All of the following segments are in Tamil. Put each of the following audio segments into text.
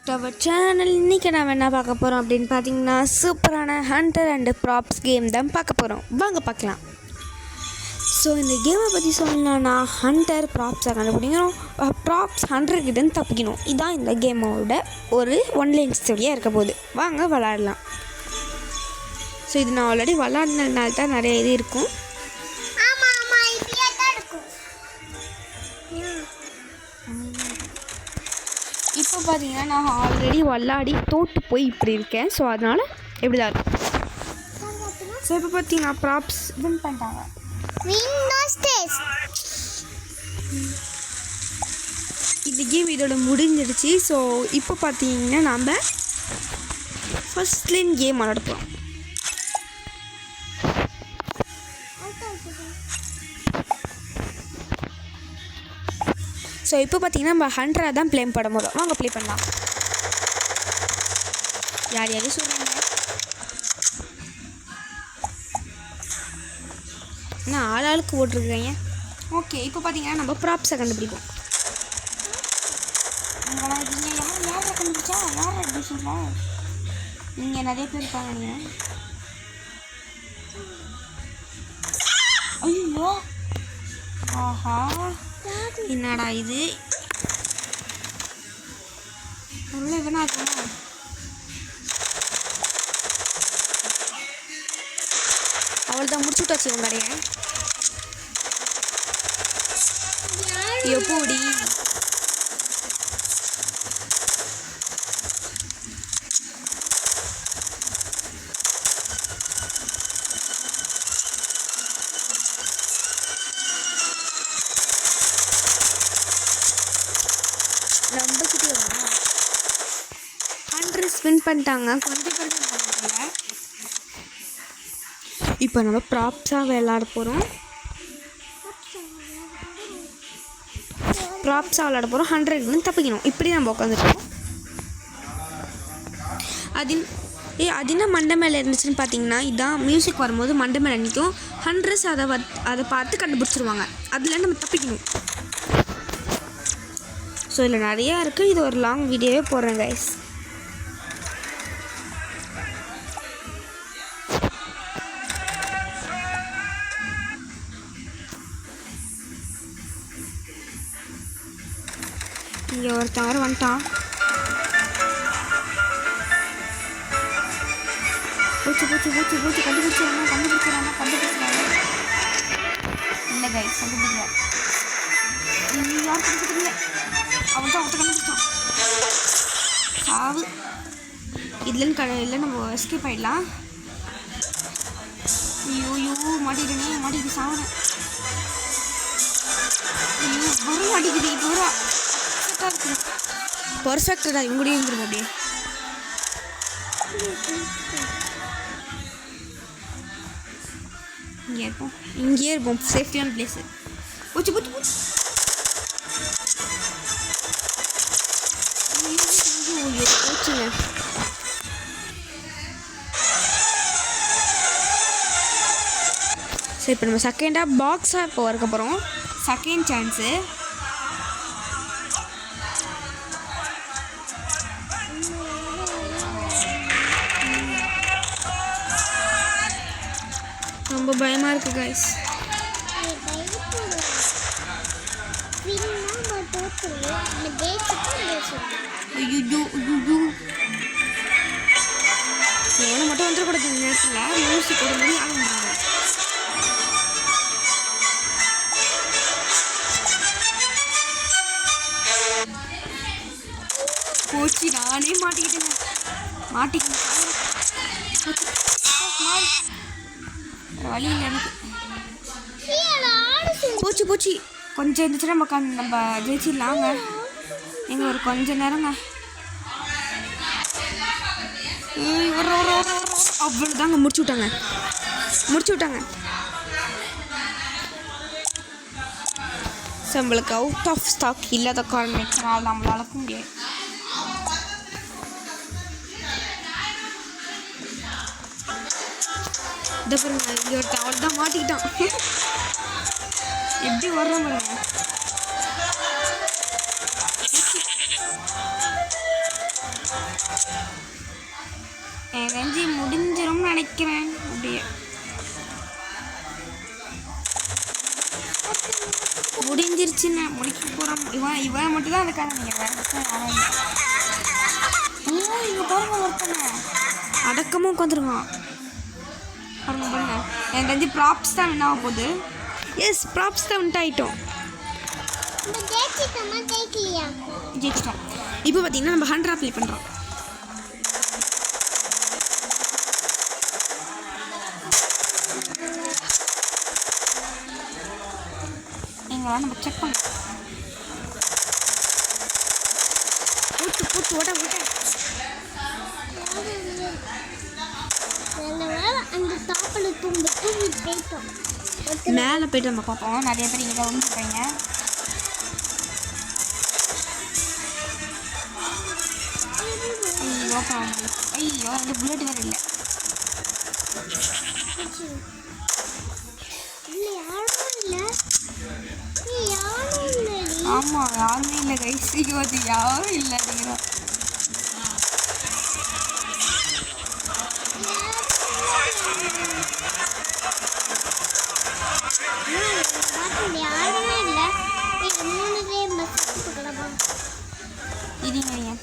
Back to our channel. இன்றைக்கி நம்ம என்ன பார்க்க போகிறோம் அப்படின்னு பார்த்தீங்கன்னா சூப்பரான ஹண்டர் அண்டு ப்ராப்ஸ் கேம் தான் பார்க்க போகிறோம். வாங்க பார்க்கலாம். ஸோ இந்த கேமை பற்றி சொல்லணும்னா ஹண்டர் ப்ராப்ஸை கண்டுபிடிக்கணும், ப்ராப்ஸ் 100 கிட்டேருந்து தப்பிக்கணும். இதுதான் இந்த கேமோட ஒரு ஒன்லைன் ஸ்டோரியாக இருக்க போகுது. வாங்க விளாடலாம். ஸோ இது நான் ஆல்ரெடி விளாட்னதுனால தான் நிறைய இது இருக்கும். இப்போ பார்த்தீங்கன்னா நான் ஆல்ரெடி விளாடி தோட்டு போய் இப்படி இருக்கேன். ஸோ அதனால் எப்படி தான் இருக்கும். ஸோ இப்போ பார்த்தீங்கன்னா ப்ராப்ஸ் வின் பண்ணிட்டாங்க. இந்த கேம் இதோட முடிஞ்சிடுச்சு. ஸோ இப்போ பார்த்தீங்கன்னா நம்ம ஃபர்ஸ்ட் லைன் கேம் விளாடுறோம். ஸோ இப்போ பார்த்தீங்கன்னா நம்ம 100 தான் ப்ளே பண்ண போதும். வாங்க ப்ளே பண்ணலாம். யார் யாரும் சொல்லுங்க. நான் ஆளுக்கு ஓட்டிருக்கேங்க. ஓகே இப்போ பார்த்தீங்கன்னா நம்ம ப்ராப்ஸை கண்டுபிடிப்போம். யாரை கண்டுபிடிச்சா யார் எப்படி சொல்கிறா? நீங்கள் நிறைய பேர் இருப்பாங்க. நீங்கள் ஐயோ ஆஹா என்னடா இது உள்ள வேணா இருக்கும். அவள் தான் முடிச்சு விட்டாச்சு கடைய. எப்படி நம்பிக்கிட்டே வரணும். 100 ஸ்பின் பண்ணிட்டாங்க. கொஞ்சம் பண்ணல. இப்போ நம்ம ப்ராப்ஸாக விளாட போகிறோம். 100 தப்பிக்கணும். இப்படி நம்ம உட்காந்துருக்கோம். அது என்ன மண்டை மேலே இருந்துச்சுன்னு பார்த்தீங்கன்னா இதான் மியூசிக் வரும்போது மண்டை மேலே நிற்கும். 100 அதை பார்த்து கண்டுபிடிச்சிருவாங்க. அதில் நம்ம தப்பிக்கணும். ஸோ இதில் நிறையா இருக்குது. இது ஒரு லாங் வீடியோவே போடுறேன் கைஸ். இங்கே ஒருத்தவரை வந்துட்டான். பூச்சி கண்டுபிடிச்சிடறாங்க. இல்லை கைஸ் கண்டுபிடிக்கல. யார் கண்டுபிடிக்கல. அவன் தான் கண்டுபிடிச்சான். சாவு இல்லை நம்ம எஸ்கேப் ஆகிடலாம். ஐயோ மாட்டிக்கிட்டு சாவுறேன். ஐயோ வரும் மாட்டிக்குது. இப்போ வரும் பர்ஃபெக்டாக இவங்கூடயே இருந்துருங்க. அப்படியே இங்கேயே இருப்போம். சேஃப்டியான பிளேஸு. பூச்சி சரி இப்போ நம்ம செகண்டாக பாக்ஸாக இப்போ இருக்க போகிறோம். Second chance. ரொம்ப பயமாக இருக்குது கைஸ். எவ்வளோ மட்டும் வந்துடக்கூடாது இந்த நேரத்தில். மியூசிக் ஒரு மணி ஆகும். போச்சு நானே மாட்டிக்கிட்டேன். வழி இல்லை எனக்கு. போச்சு கொஞ்சம் இருந்துச்சுன்னா நம்ம ஜெயிச்சிடலாங்க. எங்கள் ஒரு கொஞ்சம் நேரங்க. அவ்வளோதாங்க முடிச்சு விட்டாங்க. ஸோ நம்மளுக்கு அவுட் ஆஃப் ஸ்டாக் இல்லாத காரணத்தினால் நம்மளால முடியாது. இதை பாருங்க, இங்கே ஒருத்தன் அவள் தான் மாட்டிக்கிட்டான். எப்படி வர்ற பாருங்க. எனக்கு முடிஞ்சிரும்னு நினைக்கிறேன். அப்படியே முடிஞ்சிருச்சுன்னு முடிக்க போகிறோம். இவன் மட்டும் தான் அதுக்காக நீங்கள் வேறு இங்கே பாருங்க ஒருத்தனை அடக்கமாக உட்காந்துருக்கான். பாருங்க பாருங்க, எனக்கு தெரிஞ்சு ப்ராப்ஸ் தான் வின் ஆக போகுது. எஸ், ப்ராப்ஸ் தான் வின் ஆகிட்டோம். ஜெயிச்சிட்டோம். இப்போ பார்த்தீங்கன்னா நம்ம 100 அப்ளை பண்ணுறோம். நீங்களாம் நம்ம செக் பண்ணலாம். போட்டு ஓட மேலே போய்ட்டு நம்ம பார்ப்போம். நிறைய பேர் இங்கே தான் வந்துருப்பாங்க. ஐயோ அந்த புல்லட் வேறு இல்லை. ஆமாம், யாருமே இல்லை கைஸ். அது யாரும் இல்லை அப்படிங்கிறோம். இதுங்க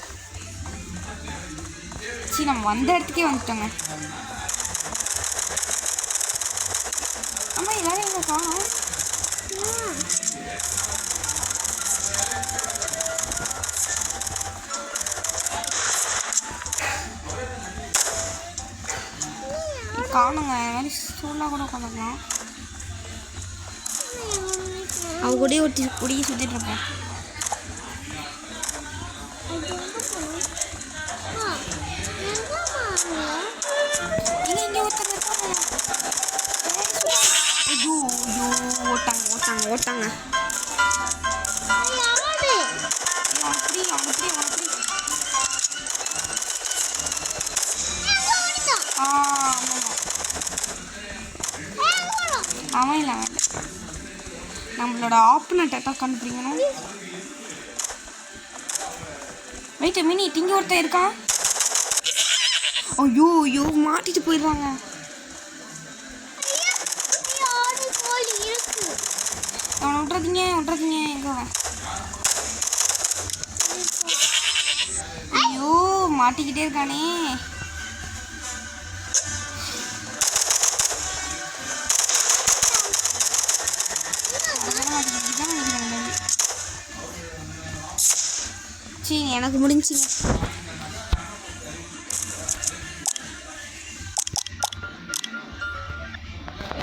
சரி, நம்ம வந்த இடத்துக்கே வந்துட்டோங்க. ஆமாம், எல்லாரும் எங்கே காணும்? காணுங்க. மாதிரி சூடாக கூட உட்காந்துக்கலாம். அவ கூடயே குடியே சுற்றிட்டு இருப்பேன். இங்கே ஒருத்தங்க இருக்காங்க. ஐயோ ஐயோ, ஓட்டாங்க. அவன் இல்லை, நம்மளோட ஆப்பனண்ட்டை தான் கண்டுபிடிக்கணும். வெயிட் மினிட், இங்கே ஒருத்தன் இருக்கான். ஐயோ மாட்டிட்டு போயிடுறாங்க. அவனை விட்றாதீங்க. எங்கே ஐயோ மாட்டிக்கிட்டே இருக்கானே. சரி, எனக்கு முடிஞ்சுங்க.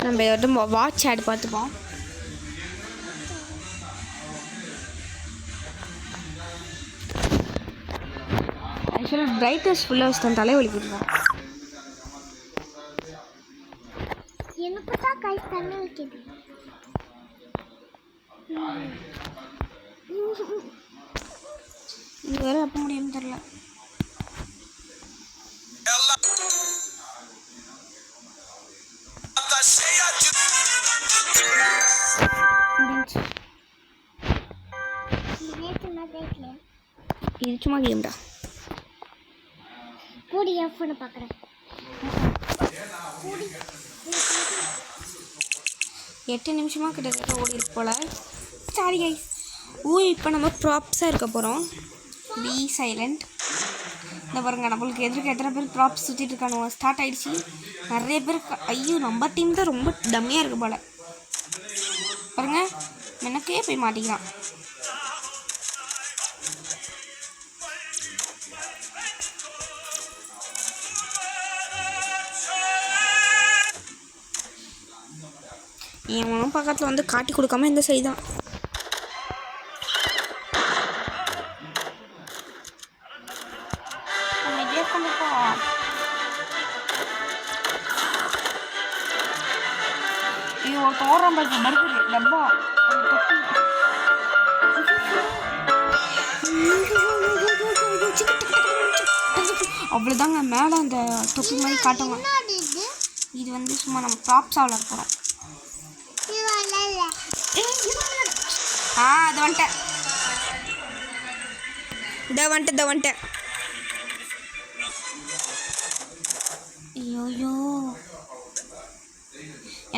நம்ம இதோட வாட்ச் ஆட் பார்த்துப்போம். ஆக்சுவலாக பிரைட்னஸ் ஃபுல்லாக வச்சுட்டேன், தலைவலிக்கிட்டுருக்கோம். எனக்கு தான் கை தண்ணி வைக்கிது. இது வேறு எப்போ முடியும்னு தெரில. இது சும்மா கேம்டா. கூடி ஃபோனை பார்க்குறேன். 8 நிமிஷமாக கிட்டத்தட்ட ஓடி இருக்கு போல். Sorry guys. இப்போ நம்ம ப்ராப்ஸாக இருக்க போகிறோம். Be silent. இந்த பாருங்க, நம்மளுக்கு எதிர்க்க எத்தனை பேர் ப்ராப்ஸ் சுற்றிட்டு இருக்கானுவோ. ஸ்டார்ட் ஆகிடுச்சு. நிறைய பேர். ஐயோ, நம்ம டீம் தான் ரொம்ப டம்மியாக இருக்குது போல். பாருங்க, எனக்கே போய் மாட்டிக்கிறான். என் பக்கத்தில் வந்து காட்டி கொடுக்காம இந்த சைடு தான். டப்பா அவ்வளோதாங்க. மேலே அந்த தொப்பி மாதிரி காட்டுங்க. இது வந்து சும்மா நம்ம ப்ராப்ஸ் ஆகல போகிறோம். அது வந்துட்டேன்.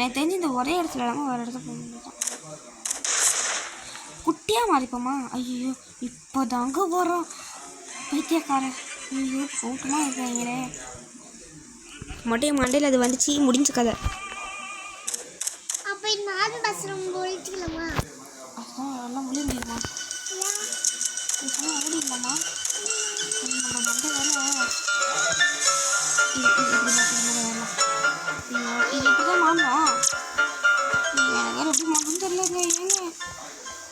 எனக்கு தெரிஞ்சு இந்த ஒரே இடத்துல இல்லாமல் வேறு இடத்துல போக முடியும். குட்டியாக மாறிப்போமா? ஐயோ இப்போ தாங்க போகிறோம் பைத்தியக்காரன். ஐயோ கூட்டமாக இருக்காங்களே. மொட்டைய மண்டையில் அது வந்துச்சு, முடிஞ்ச கதை. அப்போ நான் பஸ் ரொம்ப ஒழிச்சிக்கலாமா? அதுதான் எல்லாம் முடியுமா? ஓடிடலாமா? நம்ம மண்டை வேலை இது இப்படிதான் மாறணும். எனக்கு வேறு எப்படி மாட்டணும்னு தெரியலங்க. ஏங்க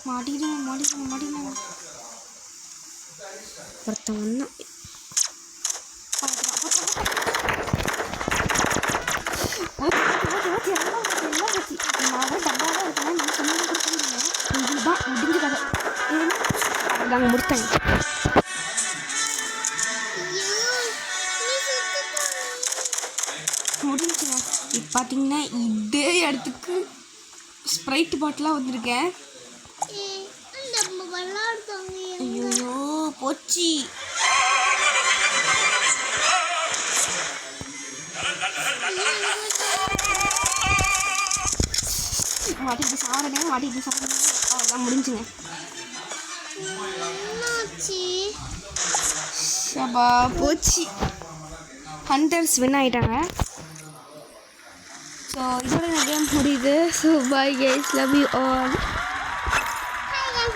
மாட்டிக்கிடுங்க. ஒருத்தன் ஒன்றா முடிஞ்ச கதை. நாங்கள் முடித்தாங்க. முடிஞ்சுங்க. இப்போ பார்த்தீங்கன்னா இதே இடத்துக்கு ஸ்ப்ரைட் பாட்டிலாக வந்திருக்கேன். ஐயோ போச்சு. மாட்டிட்டு சாப்பிடனே அவ்வளோதான் முடிஞ்சுங்க. ஷபா போச்சு. ஹண்டர்ஸ் வின் ஆகிட்டாங்க. ஸோ இதோட இந்த கேம் முடியுது. So bye guys, love you all.